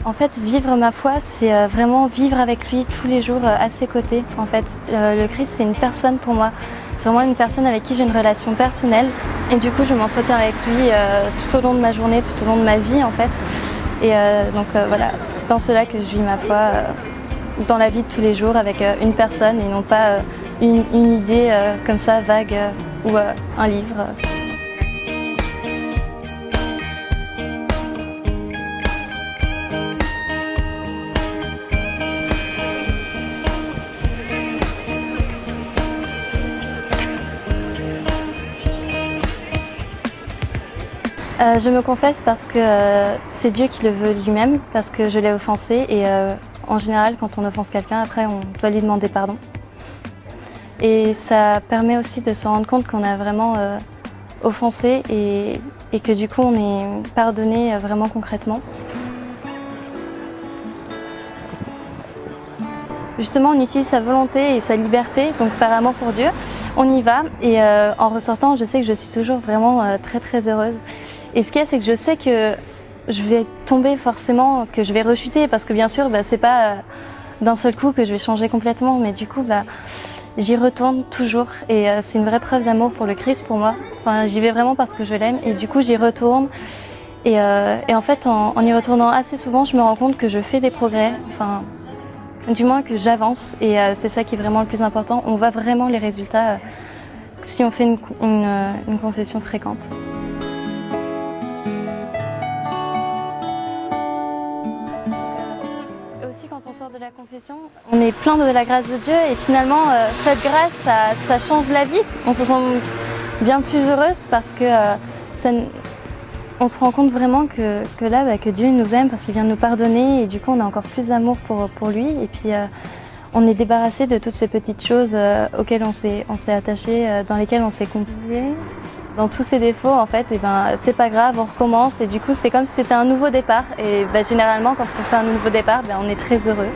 En fait, vivre ma foi, c'est vraiment vivre avec lui tous les jours à ses côtés. En fait, le Christ, c'est une personne pour moi. C'est vraiment une personne avec qui j'ai une relation personnelle. Et du coup, je m'entretiens avec lui tout au long de ma journée, tout au long de ma vie, en fait. Et voilà, c'est en cela que je vis ma foi dans la vie de tous les jours avec une personne et non pas une idée comme ça, vague, ou un livre. Je me confesse parce que c'est Dieu qui le veut lui-même, parce que je l'ai offensé et en général quand on offense quelqu'un, après on doit lui demander pardon. Et ça permet aussi de se rendre compte qu'on a vraiment offensé et que du coup on est pardonné vraiment concrètement. Justement, on utilise sa volonté et sa liberté, donc par amour pour Dieu, on y va et en ressortant, je sais que je suis toujours vraiment très très heureuse. Et ce qu'il y a, c'est que je sais que je vais tomber forcément, que je vais rechuter, parce que bien sûr, c'est pas d'un seul coup que je vais changer complètement, mais du coup, j'y retourne toujours et c'est une vraie preuve d'amour pour le Christ pour moi. Enfin, j'y vais vraiment parce que je l'aime et du coup, j'y retourne. Et en fait, en y retournant assez souvent, je me rends compte que je fais des progrès. Enfin, du moins que j'avance et c'est ça qui est vraiment le plus important. On voit vraiment les résultats si on fait une confession fréquente. Aussi, quand on sort de la confession, on est plein de la grâce de Dieu et finalement cette grâce, ça change la vie. On se sent bien plus heureuse parce que on se rend compte vraiment que que Dieu nous aime parce qu'il vient de nous pardonner et du coup on a encore plus d'amour pour lui et puis on est débarrassé de toutes ces petites choses auxquelles on s'est attaché, dans lesquelles on s'est compliqué. Dans tous ces défauts, en fait, c'est pas grave, on recommence et du coup c'est comme si c'était un nouveau départ et généralement quand on fait un nouveau départ, on est très heureux.